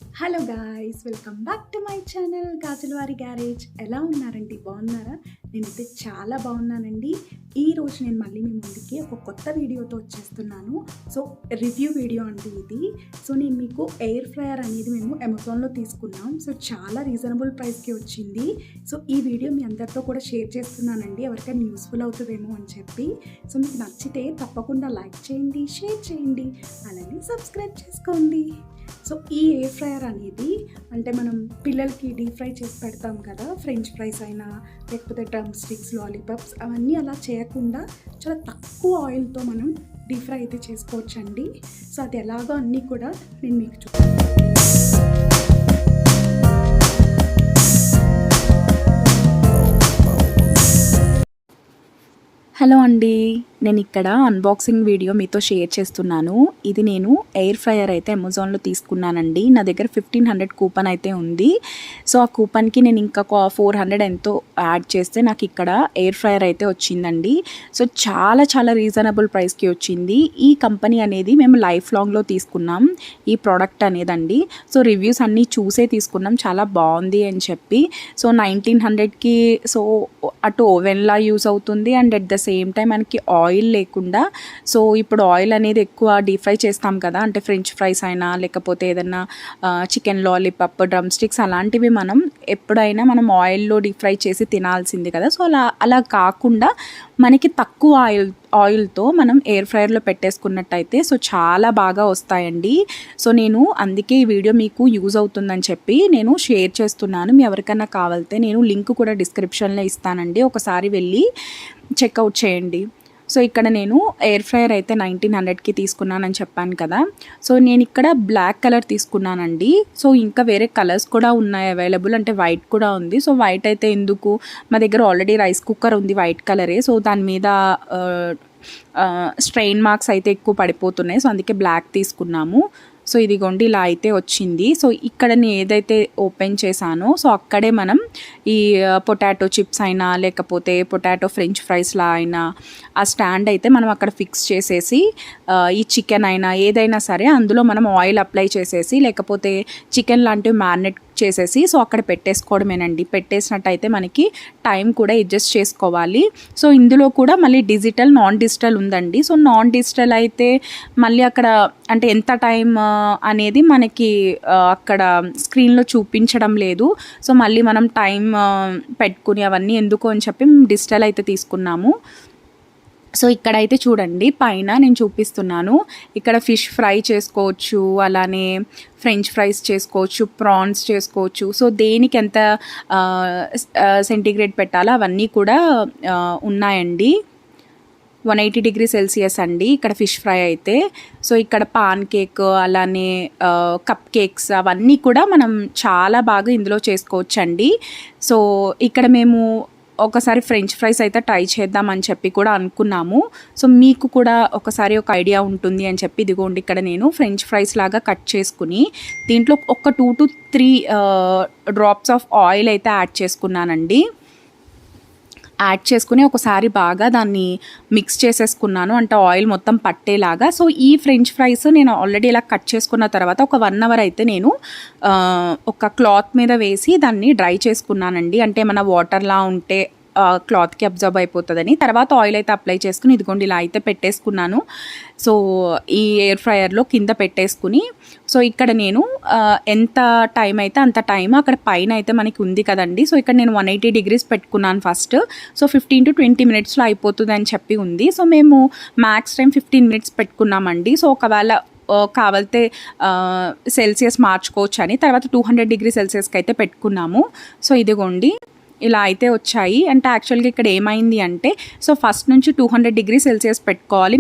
Hello guys, welcome back to my channel Gajulavari garage. ఎలా ఉన్నారండి? బాగున్నారా? నేనైతే చాలా బాగున్నానండి. ఈరోజు నేను మళ్ళీ మీ ముందుకి ఒక కొత్త వీడియోతో వచ్చేస్తున్నాను. సో రివ్యూ వీడియో అండి ఇది. సో నేను మీకు ఎయిర్ ఫ్రైయర్ అనేది మేము అమెజాన్లో తీసుకున్నాం. సో చాలా రీజనబుల్ ప్రైస్కి వచ్చింది. సో ఈ వీడియో మీ అందరితో కూడా షేర్ చేస్తున్నానండి, ఎవరికైనా యూస్ఫుల్ అవుతుందేమో అని చెప్పి. సో మీకు నచ్చితే తప్పకుండా లైక్ చేయండి, షేర్ చేయండి, అలానే సబ్స్క్రైబ్ చేసుకోండి. సో ఈ ఎయిర్ ఫ్రైయర్ అనేది అంటే మనం పిల్లలకి డీప్ ఫ్రై చేసి పెడతాం కదా, ఫ్రెంచ్ ఫ్రైస్ అయినా లేకపోతే డ్రమ్ స్టిక్స్, లాలీపాప్స్, అవన్నీ అలా చేయకుండా చాలా తక్కువ ఆయిల్తో మనం డీప్ ఫ్రై అయితే చేసుకోవచ్చండి. సో అది ఎలాగో అన్నీ కూడా నేను మీకు చూపిస్తాను. హలో అండి, నేను ఇక్కడ అన్బాక్సింగ్ వీడియో మీతో షేర్ చేస్తున్నాను. ఇది నేను ఎయిర్ ఫ్రైయర్ అయితే అమెజాన్లో తీసుకున్నానండి. నా దగ్గర 1500 కూపన్ అయితే ఉంది. సో ఆ కూపన్కి నేను ఇంకా 400 ఎంతో యాడ్ చేస్తే నాకు ఇక్కడ ఎయిర్ ఫ్రైయర్ అయితే వచ్చిందండి. సో చాలా చాలా రీజనబుల్ ప్రైస్కి వచ్చింది. ఈ కంపెనీ అనేది మేము లైఫ్ లాంగ్లో తీసుకున్నాం ఈ ప్రోడక్ట్ అనేదండి. సో రివ్యూస్ అన్నీ చూసే తీసుకున్నాం, చాలా బాగుంది అని చెప్పి. సో 1900కి సో అటు ఓవెన్లా యూస్ అవుతుంది and at the same time మనకి ఆయిల్ లేకుండా. సో ఇప్పుడు ఆయిల్ అనేది ఎక్కువ డీప్ ఫ్రై చేస్తాం కదా, అంటే ఫ్రెంచ్ ఫ్రైస్ అయినా లేకపోతే ఏదన్నా చికెన్ లాలీపాప్, డ్రమ్ స్టిక్స్ అలాంటివి మనం ఎప్పుడైనా మనం ఆయిల్లో డీప్ ఫ్రై చేసి తినాల్సింది కదా. సో అలా కాకుండా మనకి తక్కువ ఆయిల్తో మనం ఎయిర్ ఫ్రైయర్లో పెట్టేసుకున్నట్టయితే సో చాలా బాగా వస్తాయండి. సో నేను అందుకే ఈ వీడియో మీకు యూజ్ అవుతుందని చెప్పి నేను షేర్ చేస్తున్నాను. మీ ఎవరికైనా కావాలితే నేను లింక్ కూడా డిస్క్రిప్షన్లో ఇస్తానండి, ఒకసారి వెళ్ళి చెక్అవుట్ చేయండి. సో ఇక్కడ నేను ఎయిర్ ఫ్రైయర్ అయితే 1900కి తీసుకున్నానని చెప్పాను కదా. సో నేను ఇక్కడ బ్లాక్ కలర్ తీసుకున్నానండి. సో ఇంకా వేరే కలర్స్ కూడా ఉన్నాయి అవైలబుల్, అంటే వైట్ కూడా ఉంది. సో వైట్ అయితే ఎందుకు, మా దగ్గర ఆల్రెడీ రైస్ కుక్కర్ ఉంది వైట్ కలరే. సో దాని మీద స్ట్రెయిన్ మార్క్స్ అయితే ఎక్కువ పడిపోతున్నాయి. సో అందుకే బ్లాక్ తీసుకున్నాము. సో ఇదిగోండి ఇలా అయితే వచ్చింది. సో ఇక్కడ నేను ఏదైతే ఓపెన్ చేశానో సో అక్కడే మనం ఈ పొటాటో చిప్స్ అయినా లేకపోతే పొటాటో ఫ్రెంచ్ ఫ్రైస్లా అయినా ఆ స్టాండ్ అయితే మనం అక్కడ ఫిక్స్ చేసేసి ఈ చికెన్ అయినా ఏదైనా సరే అందులో మనం ఆయిల్ అప్లై చేసేసి లేకపోతే చికెన్ లాంటివి మ్యారినేట్ చేసేసి సో అక్కడ పెట్టేసుకోవడమేనండి. పెట్టేసినట్టయితే మనకి టైం కూడా అడ్జస్ట్ చేసుకోవాలి. సో ఇందులో కూడా మళ్ళీ డిజిటల్, నాన్ డిజిటల్ ఉందండి. సో నాన్ డిజిటల్ అయితే మళ్ళీ అక్కడ అంటే ఎంత టైం అనేది మనకి అక్కడ స్క్రీన్లో చూపించడం లేదు. సో మళ్ళీ మనం టైం పెట్టుకుని అవన్నీ ఎందుకు అని చెప్పి మేము డిజిటల్ అయితే తీసుకున్నాము. సో ఇక్కడైతే చూడండి పైన నేను చూపిస్తున్నాను, ఇక్కడ ఫిష్ ఫ్రై చేసుకోవచ్చు, అలానే ఫ్రెంచ్ ఫ్రైస్ చేసుకోవచ్చు, ప్రాన్స్ చేసుకోవచ్చు. సో దేనికి ఎంత సెంటీగ్రేడ్ పెట్టాలో అవన్నీ కూడా ఉన్నాయండి. 180 డిగ్రీ సెల్సియస్ అండి ఇక్కడ ఫిష్ ఫ్రై అయితే. సో ఇక్కడ పాన్ కేక్ అలానే కప్ కేక్స్ అవన్నీ కూడా మనం చాలా బాగా ఇందులో చేసుకోవచ్చండి. సో ఇక్కడ మేము ఒకసారి ఫ్రెంచ్ ఫ్రైస్ అయితే ట్రై చేద్దామని చెప్పి కూడా అనుకున్నాము. సో మీకు కూడా ఒకసారి ఒక ఐడియా ఉంటుంది అని చెప్పి ఇదిగోండి ఇక్కడ నేను ఫ్రెంచ్ ఫ్రైస్ లాగా కట్ చేసుకుని దీంట్లో ఒక 2 to 3 డ్రాప్స్ ఆఫ్ ఆయిల్ అయితే యాడ్ చేసుకున్నానండి. యాడ్ చేసుకుని ఒకసారి బాగా దాన్ని మిక్స్ చేసేసుకున్నాను, అంటే ఆయిల్ మొత్తం పట్టేలాగా. సో ఈ ఫ్రెంచ్ ఫ్రైస్ నేను ఆల్రెడీ ఇలా కట్ చేసుకున్న తర్వాత ఒక 1 అవర్ అయితే నేను ఒక క్లాత్ మీద వేసి దాన్ని డ్రై చేసుకున్నానండి. అంటే ఏమైనా వాటర్లా ఉంటే క్లాత్కి అబ్జర్వ్ అయిపోతుందని. తర్వాత ఆయిల్ అయితే అప్లై చేసుకుని ఇదిగోండి ఇలా అయితే పెట్టేసుకున్నాను. సో ఈ ఎయిర్ ఫ్రైయర్లో కింద పెట్టేసుకుని సో ఇక్కడ నేను ఎంత టైం అయితే అంత టైం అక్కడ పైన అయితే మనకి ఉంది కదండి. సో ఇక్కడ నేను 180 డిగ్రీస్ పెట్టుకున్నాను ఫస్ట్. సో 15 to 20 మినిట్స్లో అయిపోతుంది అని చెప్పి ఉంది. సో మేము మ్యాక్స్ టైం 15 మినిట్స్ పెట్టుకున్నామండి. సో ఒకవేళ కావాలితే సెల్సియస్ మార్చుకోవచ్చు అని తర్వాత 200 డిగ్రీ సెల్సియస్కి అయితే పెట్టుకున్నాము. సో ఇదిగోండి ఇలా అయితే వచ్చాయి. అంటే యాక్చువల్గా ఇక్కడ ఏమైంది అంటే సో ఫస్ట్ నుంచి 200 డిగ్రీ సెల్సియస్ పెట్టుకోవాలి.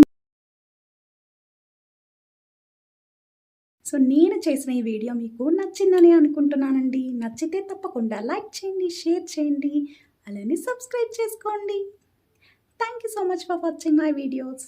సో నేను చేసిన ఈ వీడియో మీకు నచ్చిందని అనుకుంటున్నానండి. నచ్చితే తప్పకుండా లైక్ చేయండి, షేర్ చేయండి, అలానే సబ్స్క్రైబ్ చేసుకోండి. Thank you so much for watching my videos.